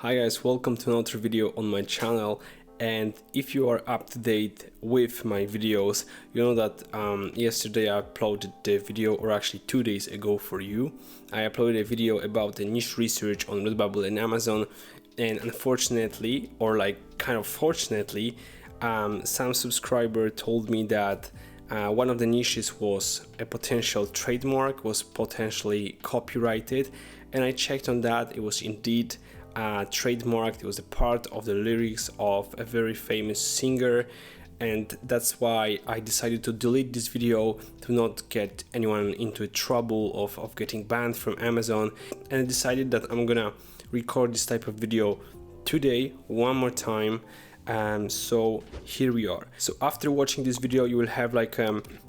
Hi guys, welcome to another video on my channel. And if you are up to date with my videos, you know that yesterday I uploaded the video, or actually 2 days ago for you. I uploaded a video about the niche research on Redbubble and Amazon, and unfortunately, or like kind of fortunately, some subscriber told me that one of the niches was a potential trademark, was potentially copyrighted, and I checked on that. It was indeed trademarked. It was a part of the lyrics of a very famous singer, and that's why I decided to delete this video to not get anyone into trouble of getting banned from Amazon. And I decided that I'm gonna record this type of video today one more time. So here we are. So after watching this video, you will have like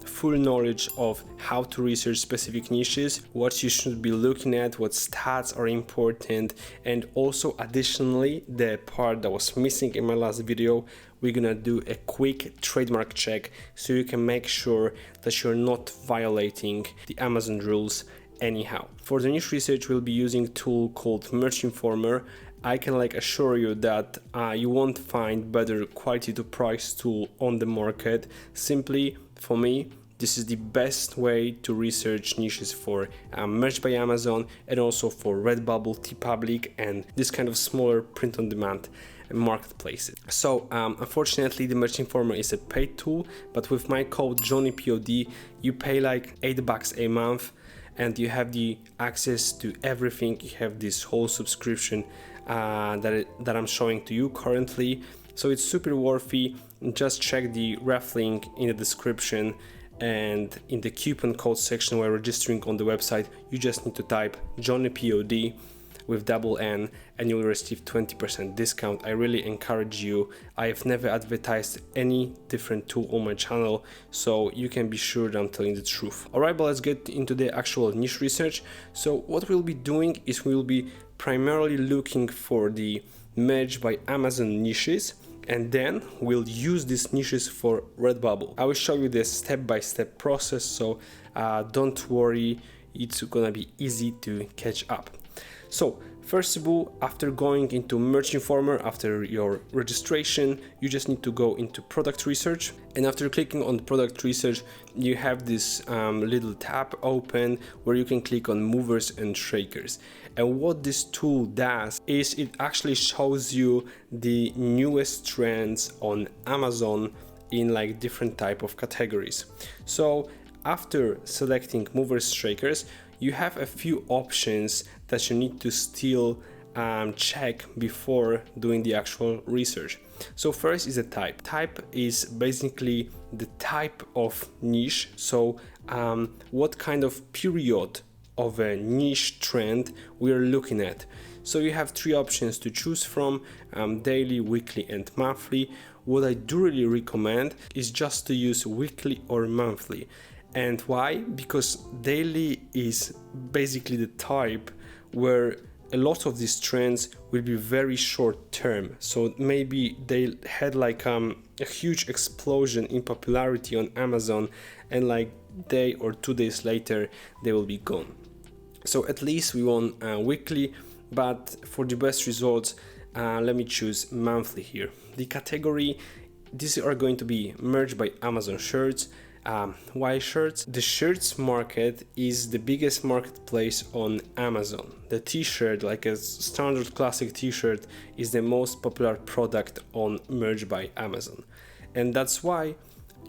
full knowledge of how to research specific niches, what you should be looking at, what stats are important, and also additionally the part that was missing in my last video, we're gonna do a quick trademark check so you can make sure that you're not violating the Amazon rules anyhow. For the niche research, we'll be using a tool called Merch Informer. I can assure you that you won't find better quality to price tool on the market. Simply, for me, this is the best way to research niches for Merch by Amazon, and also for Redbubble, TeePublic, and this kind of smaller print-on-demand marketplaces. So unfortunately, the Merch Informer is a paid tool, but with my code JohnnyPOD, you pay like $8 a month, and you have the access to everything. You have this whole subscription that I'm showing to you currently. So it's super worthy. Just check the ref link in the description, and in the coupon code section while registering on the website, you just need to type JohnnyPOD with double N and you'll receive 20% discount. I really encourage you. I have never advertised any different tool on my channel, so you can be sure that I'm telling the truth. Alright, but let's get into the actual niche research. So what we'll be doing is we'll be primarily looking for the Merch by Amazon niches, and then we'll use these niches for Redbubble. I will show you the step-by-step process, so don't worry, it's gonna be easy to catch up. So first of all, after going into Merch Informer, after your registration, you just need to go into product research, and after clicking on product research, you have this little tab open where you can click on movers and shakers. And what this tool does is it actually shows you the newest trends on Amazon in like different type of categories. So after selecting movers shakers, you have a few options that you need to still check before doing the actual research. So first is a type. Type is basically the type of niche. So what kind of period of a niche trend we are looking at. So you have three options to choose from: daily, weekly, and monthly. What I do really recommend is just to use weekly or monthly. And why? Because daily is basically the type where a lot of these trends will be very short term. So maybe they had like a huge explosion in popularity on Amazon, and like day or 2 days later they will be gone. So at least we want weekly, but for the best results, let me choose monthly here. The category, these are going to be Merch by Amazon shirts. Why shirts? The shirts market is the biggest marketplace on Amazon. The t-shirt, like a standard classic t-shirt, is the most popular product on Merch by Amazon. And that's why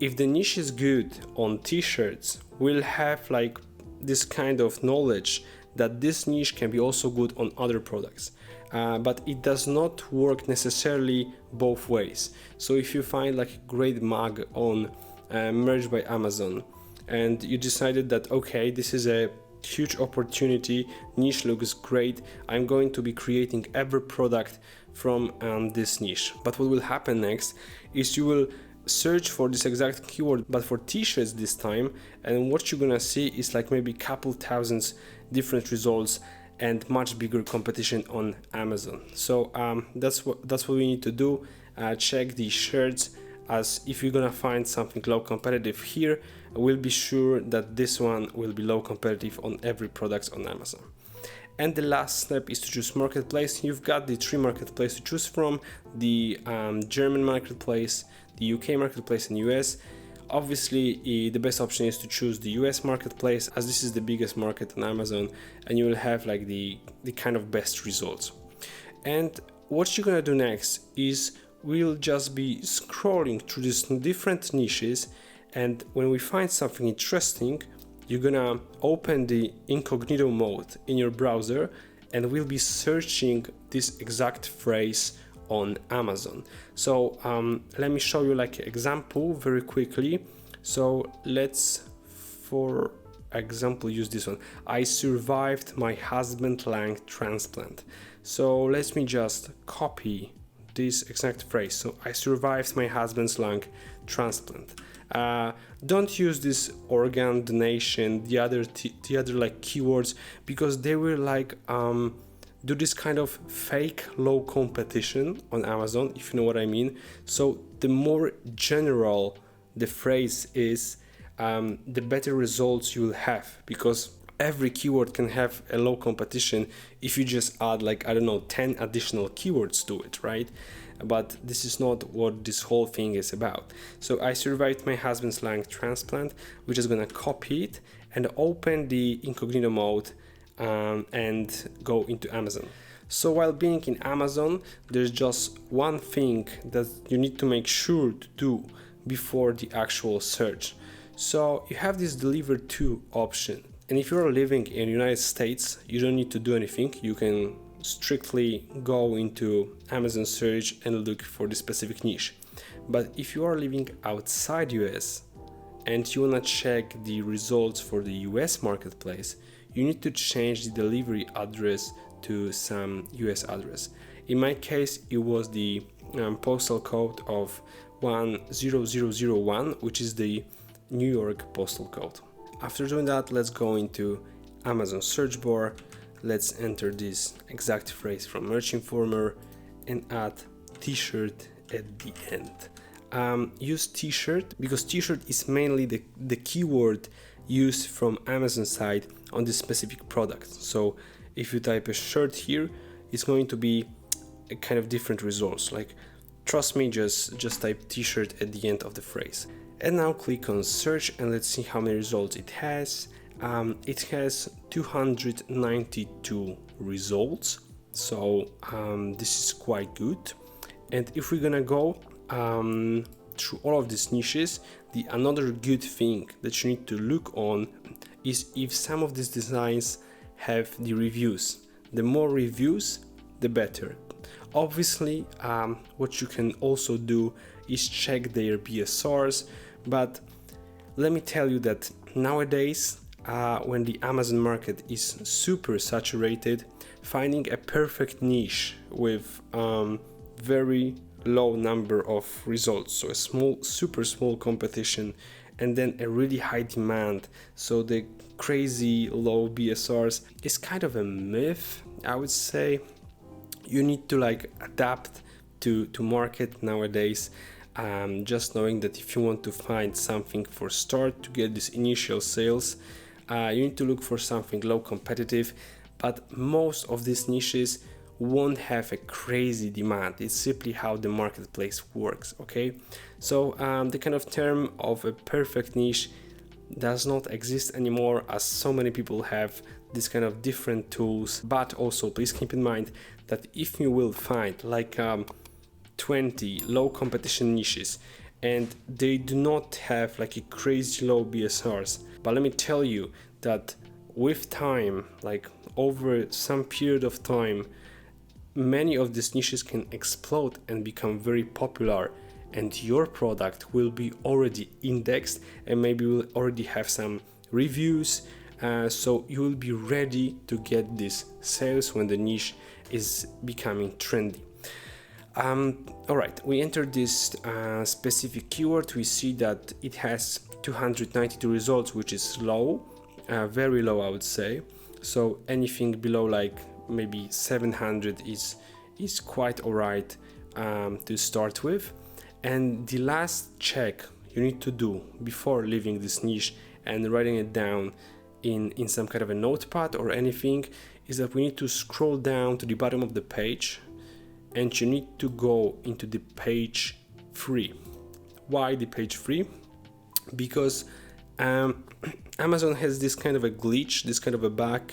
if the niche is good on t-shirts, we'll have like this kind of knowledge that this niche can be also good on other products. But it does not work necessarily both ways. So if you find like a great mug on Merch by Amazon, and you decided that okay, this is a huge opportunity, niche looks great, I'm going to be creating every product from this niche. But what will happen next is you will search for this exact keyword, but for t-shirts this time, and what you're gonna see is like maybe couple thousands different results and much bigger competition on Amazon. So that's what we need to do. Check the shirts, as if you're gonna find something low competitive here, we'll be sure that this one will be low competitive on every product on Amazon. And the last step is to choose marketplace. You've got the 3 marketplace to choose from: the German marketplace, the UK marketplace, and US. Obviously, the best option is to choose the US marketplace, as this is the biggest market on Amazon, and you will have like the kind of best results. And what you're gonna do next is we'll just be scrolling through these different niches, and when we find something interesting, you're gonna open the incognito mode in your browser, and we'll be searching this exact phrase on Amazon. So let me show you like an example very quickly. So let's, for example, use this one: I survived my husband lung transplant. So let me just copy this exact phrase. So I survived my husband's lung transplant. Don't use this organ donation, the other like keywords, because they will like do this kind of fake low competition on Amazon, if you know what I mean. So the more general the phrase is, the better results you will have, because every keyword can have a low competition if you just add like, I don't know, 10 additional keywords to it, right? But this is not what this whole thing is about. So I survived my husband's lung transplant. We're just gonna copy it and open the incognito mode and go into Amazon. So while being in Amazon, there's just one thing that you need to make sure to do before the actual search. So you have this deliver to option. And if you're living in the United States, you don't need to do anything. You can strictly go into Amazon search and look for the specific niche. But if you are living outside US and you wanna check the results for the US marketplace, you need to change the delivery address to some US address. In my case, it was the postal code of 10001, which is the New York postal code. After doing that, let's go into Amazon search bar. Let's enter this exact phrase from Merch Informer and add t-shirt at the end. Use t-shirt because t-shirt is mainly the keyword used from Amazon side on this specific product. So if you type a shirt here, it's going to be a kind of different results. Like, trust me, just type t-shirt at the end of the phrase. And now click on search and let's see how many results it has. It has 292 results, so this is quite good. And if we're gonna go through all of these niches, another good thing that you need to look on is if some of these designs have the reviews. The more reviews, the better. Obviously, what you can also do is check their BSRs, but let me tell you that nowadays, when the Amazon market is super saturated, finding a perfect niche with very low number of results, so a super small competition, and then a really high demand, so the crazy low BSRs, is kind of a myth, I would say. You need to like adapt to market nowadays. Just knowing that if you want to find something for start to get this initial sales, you need to look for something low competitive, but most of these niches won't have a crazy demand. It's simply how the marketplace works, okay? So the kind of term of a perfect niche does not exist anymore, as so many people have this kind of different tools. But also please keep in mind that if you will find like 20 low competition niches and they do not have like a crazy low BSRs, but let me tell you that with time, like over some period of time, many of these niches can explode and become very popular, and your product will be already indexed and maybe will already have some reviews, so you will be ready to get these sales when the niche is becoming trendy. All right, we entered this specific keyword. We see that it has 292 results, which is low, very low, I would say. So anything below like maybe 700 is quite all right to start with. And the last check you need to do before leaving this niche and writing it down in some kind of a notepad or anything is that we need to scroll down to the bottom of the page, and you need to go into the page 3. Why the page 3? Because Amazon has this kind of a glitch, this kind of a bug,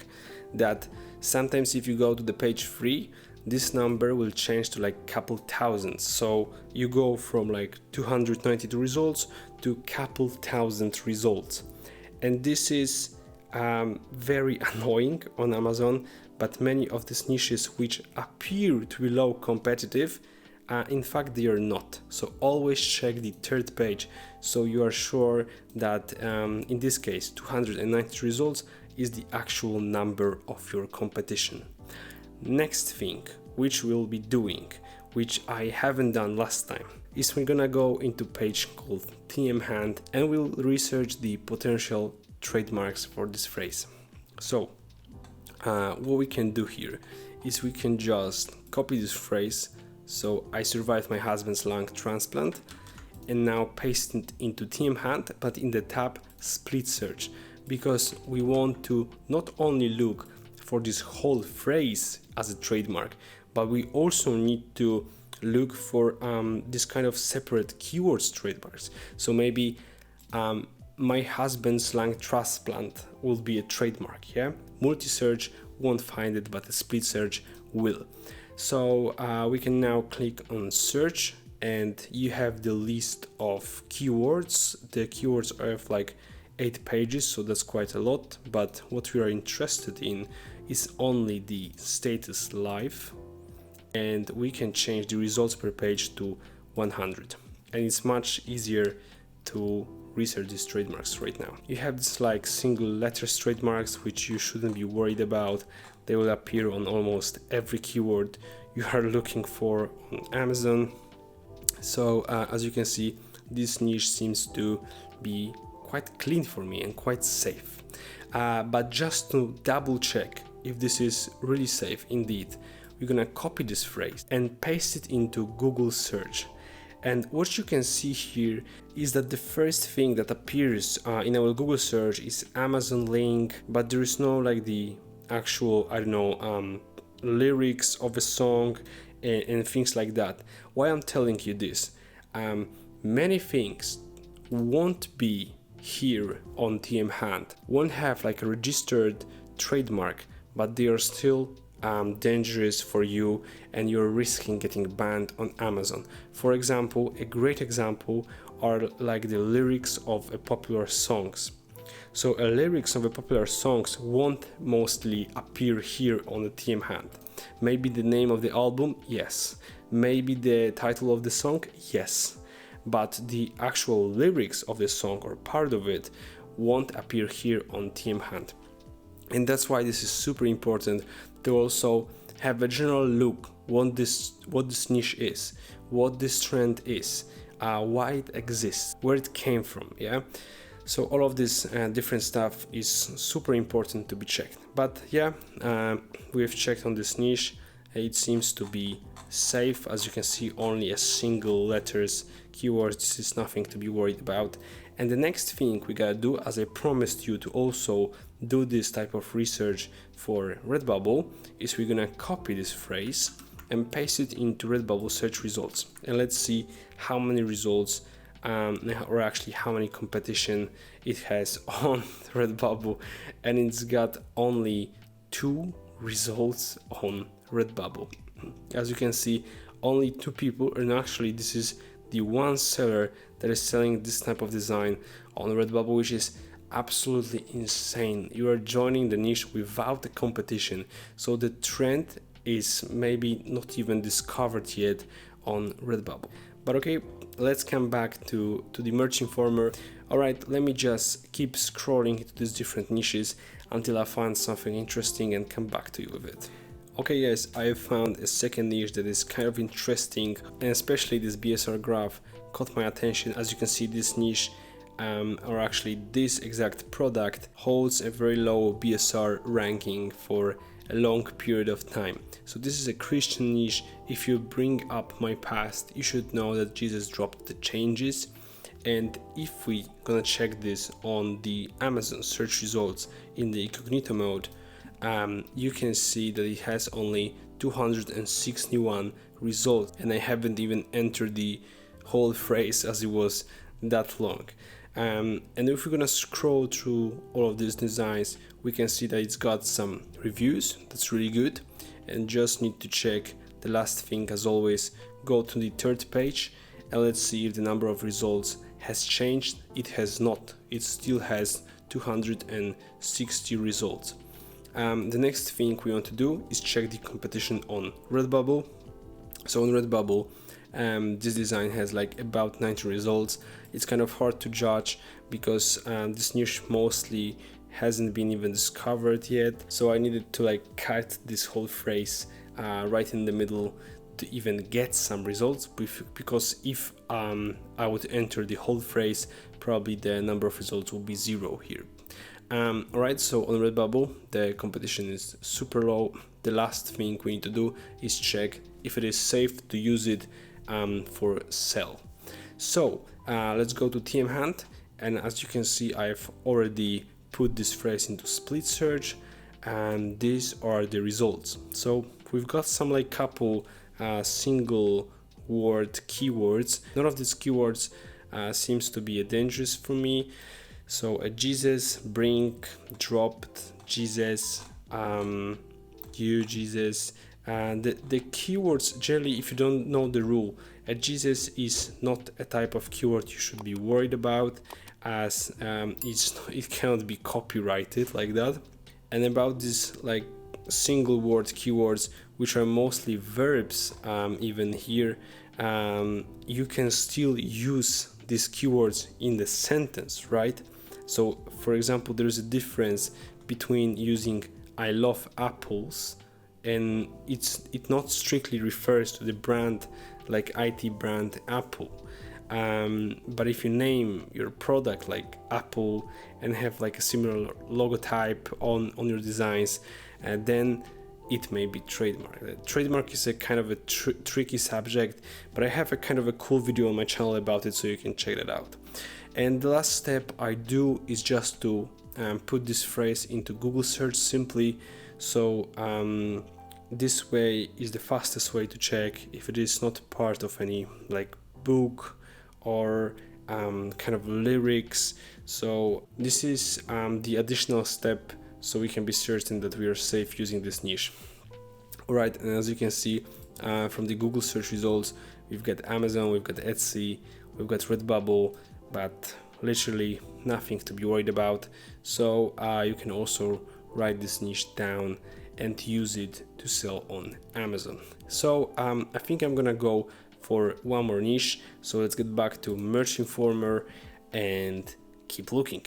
that sometimes if you go to the page 3, this number will change to like couple thousand. So you go from like 292 results to couple thousand results. And this is very annoying on Amazon, but many of these niches which appear to be low competitive, in fact they are not. So always check the third page so you are sure that in this case 290 results is the actual number of your competition. Next thing which we'll be doing, which I haven't done last time, is we're gonna go into page called TM Hand and we'll research the potential trademarks for this phrase. So what we can do here is we can just copy this phrase. So I survived my husband's lung transplant, and now paste it into TM Hand, but in the tab split search, because we want to not only look for this whole phrase as a trademark, but we also need to look for this kind of separate keywords trademarks. So maybe my husband's lung transplant will be a trademark, yeah? Multi-search won't find it, but a split search will. So we can now click on search, and you have the list of keywords. The keywords are of like 8 pages, so that's quite a lot, but what we are interested in is only the status live, and we can change the results per page to 100, and it's much easier to research these trademarks right now. You have this like single letters trademarks which you shouldn't be worried about. They will appear on almost every keyword you are looking for on Amazon. So as you can see, this niche seems to be quite clean for me and quite safe. But just to double check if this is really safe indeed, we're gonna copy this phrase and paste it into Google search. And what you can see here is that the first thing that appears in our Google search is Amazon link, but there is no like the actual, I don't know, lyrics of a song and things like that. Why I'm telling you this? Many things won't be here on TM Hand, won't have like a registered trademark, but they are still dangerous for you and you're risking getting banned on Amazon. For example, a great example are like the lyrics of a popular songs. So lyrics of a popular songs won't mostly appear here on the TM Hand. Maybe the name of the album, yes. Maybe the title of the song, yes. But the actual lyrics of the song or part of it won't appear here on TM Hand. And that's why this is super important to also have a general look what this niche is, what this trend is, why it exists, where it came from, yeah? So all of this different stuff is super important to be checked. But yeah, we've checked on this niche. It seems to be safe. As you can see, only a single letters keywords. This is nothing to be worried about. And the next thing we gotta do, as I promised you to also do this type of research for Redbubble, is we're gonna copy this phrase and paste it into Redbubble search results. And let's see how many results or actually how many competition it has on Redbubble, and it's got only 2 results on Redbubble. As you can see, only 2 people, and actually this is the one seller that is selling this type of design on Redbubble, which is absolutely insane. You are joining the niche without the competition, so the trend is maybe not even discovered yet on Redbubble. But okay, let's come back to the Merch Informer. Alright, let me just keep scrolling into these different niches until I find something interesting and come back to you with it. Okay guys, I have found a second niche that is kind of interesting, and especially this BSR graph caught my attention. As you can see, this niche or actually this exact product holds a very low BSR ranking for a long period of time. So this is a Christian niche. If you bring up my past, you should know that Jesus dropped the changes. And if we gonna check this on the Amazon search results in the incognito mode, you can see that it has only 261 results, and I haven't even entered the whole phrase as it was that long. And if we're gonna scroll through all of these designs, we can see that it's got some reviews. That's really good. And just need to check the last thing, as always, go to the third page and let's see if the number of results has changed. It has not. It still has 260 results. The next thing we want to do is check the competition on Redbubble. So on Redbubble, this design has like about 90 results. It's kind of hard to judge because this niche mostly hasn't been even discovered yet, so I needed to like cut this whole phrase right in the middle to even get some results, because if I would enter the whole phrase, probably the number of results will be 0 here. Alright, so on Redbubble the competition is super low. The last thing we need to do is check if it is safe to use it for sale. So let's go to TM Hunt, and as you can see, I've already put this phrase into split search, and these are the results. So we've got some like couple single word keywords. None of these keywords seems to be dangerous for me. So a Jesus, brink, dropped, Jesus, you, Jesus. And the keywords, generally, if you don't know the rule, a Jesus is not a type of keyword you should be worried about, as it cannot be copyrighted like that. And about this like single word keywords, which are mostly verbs, even here, you can still use these keywords in the sentence, right? So for example, there is a difference between using I love apples, and it not strictly refers to the brand, like IT brand Apple. But if you name your product like Apple and have like a similar logotype on your designs, then it may be trademark. Trademark is a kind of a tricky subject, but I have a kind of a cool video on my channel about it, so you can check that out. And the last step I do is just to put this phrase into Google search simply. So this way is the fastest way to check if it is not part of any like book or kind of lyrics. So this is the additional step, so we can be certain that we are safe using this niche. Alright, and as you can see from the Google search results, we've got Amazon, we've got Etsy, we've got Redbubble, but literally nothing to be worried about. So you can also write this niche down and use it to sell on Amazon. So I think I'm gonna go for one more niche. So let's get back to Merch Informer and keep looking.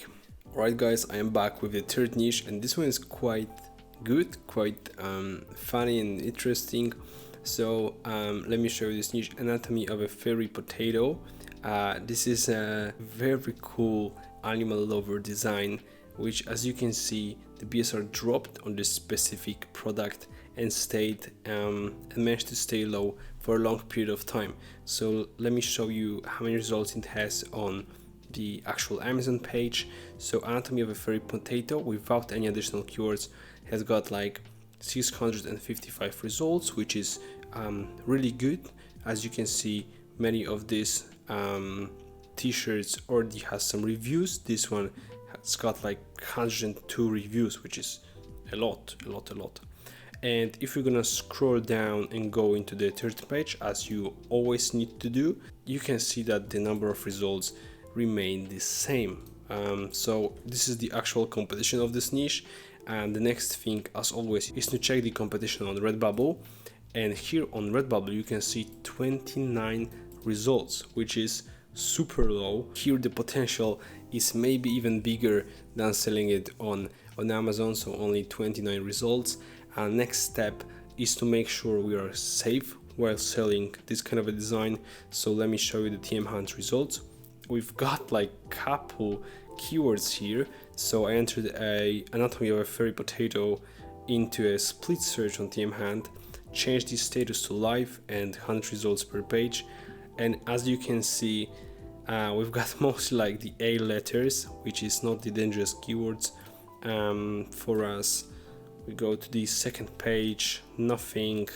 Alright guys, I am back with the third niche, and this one is quite good, quite funny and interesting. So let me show you this niche, Anatomy of a Fairy Potato. This is a very cool animal lover design, which, as you can see, the BSR dropped on this specific product and stayed and managed to stay low for a long period of time. So let me show you how many results it has on the actual Amazon page. So Anatomy of a Fairy Potato, without any additional keywords, has got like 655 results, which is really good. As you can see, many of these t-shirts already has some reviews. This one has got like 102 reviews, which is a lot. And if you're gonna scroll down and go into the third page, as you always need to do, you can see that the number of results remain the same. So this is the actual competition of this niche, and the next thing, as always, is to check the competition on Redbubble. And here on Redbubble you can see 29 results, which is super low. Here the potential is maybe even bigger than selling it on Amazon, so only 29 results. Next step is to make sure we are safe while selling this kind of a design. So let me show you the TM Hunt results. We've got like couple keywords here. So I entered a Anatomy of a Fairy Potato into a split search on TM Hunt, changed the status to live and 100 results per page. And as you can see, we've got mostly like the A letters, which is not the dangerous keywords for us. We go to the second page, nothing.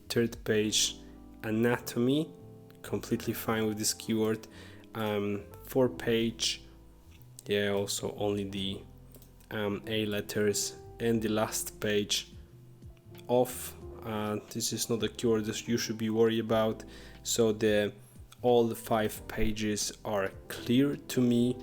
Third page, anatomy, completely fine with this keyword. Fourth page, yeah, also only the A letters. And the last page, off. This is not a keyword that you should be worried about. So all the 5 pages are clear to me,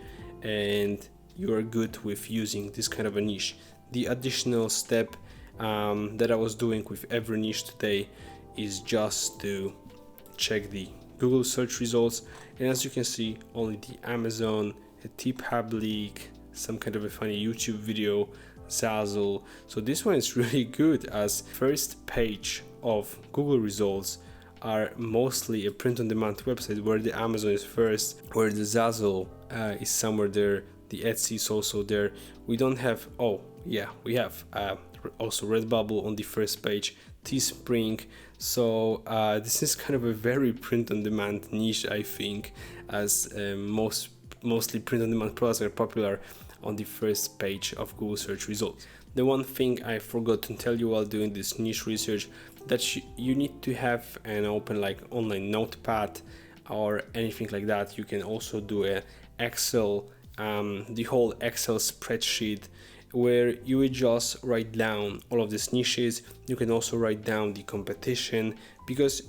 and you are good with using this kind of a niche. The additional step that I was doing with every niche today is just to check the Google search results, and as you can see, only the Amazon, Public, some kind of a funny YouTube video, Zazzle. So this one is really good, as first page of Google results are mostly a print-on-demand website, where the Amazon is first, where the Zazzle is somewhere there, the Etsy is also there. We don't have, oh yeah, we have also Redbubble on the first page, Teespring. So this is kind of a very print-on-demand niche, I think, as mostly print-on-demand products are popular on the first page of Google search results. The one thing I forgot to tell you while doing this niche research, that you need to have an open like online notepad or anything like that. You can also do a Excel, the whole Excel spreadsheet, where you would just write down all of these niches. You can also write down the competition, because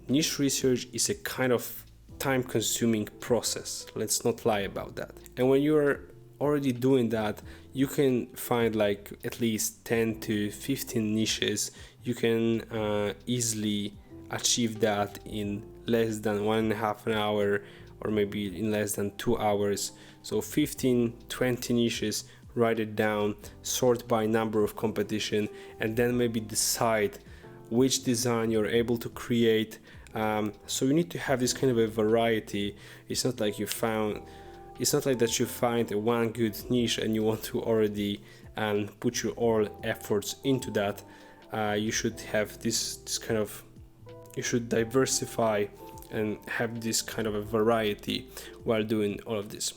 niche research is a kind of time-consuming process. Let's not lie about that. And when you're already doing that, you can find like at least 10 to 15 niches. You can easily achieve that in less than 1.5 hour, or maybe in less than 2 hours. So 15-20 niches, write it down, sort by number of competition, and then maybe decide which design you're able to create. So you need to have this kind of a variety. It's not like that you find one good niche and you want to already put your all efforts into that. You should have this kind of, you should diversify and have this kind of a variety while doing all of this.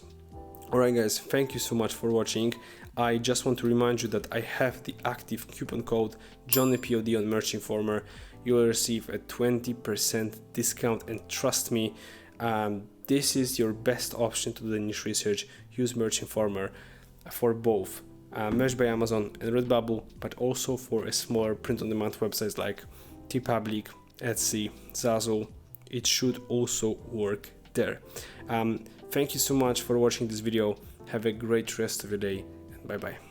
Alright guys, thank you so much for watching. I just want to remind you that I have the active coupon code JohnnyPOD on Merch Informer. You will receive a 20% discount, and trust me, this is your best option to do the niche research. Use Merch Informer for both Merch by Amazon and Redbubble, but also for a smaller print-on-demand websites like Public, Etsy, Zazzle. It should also work there. Thank you so much for watching this video. Have a great rest of your day, and bye bye.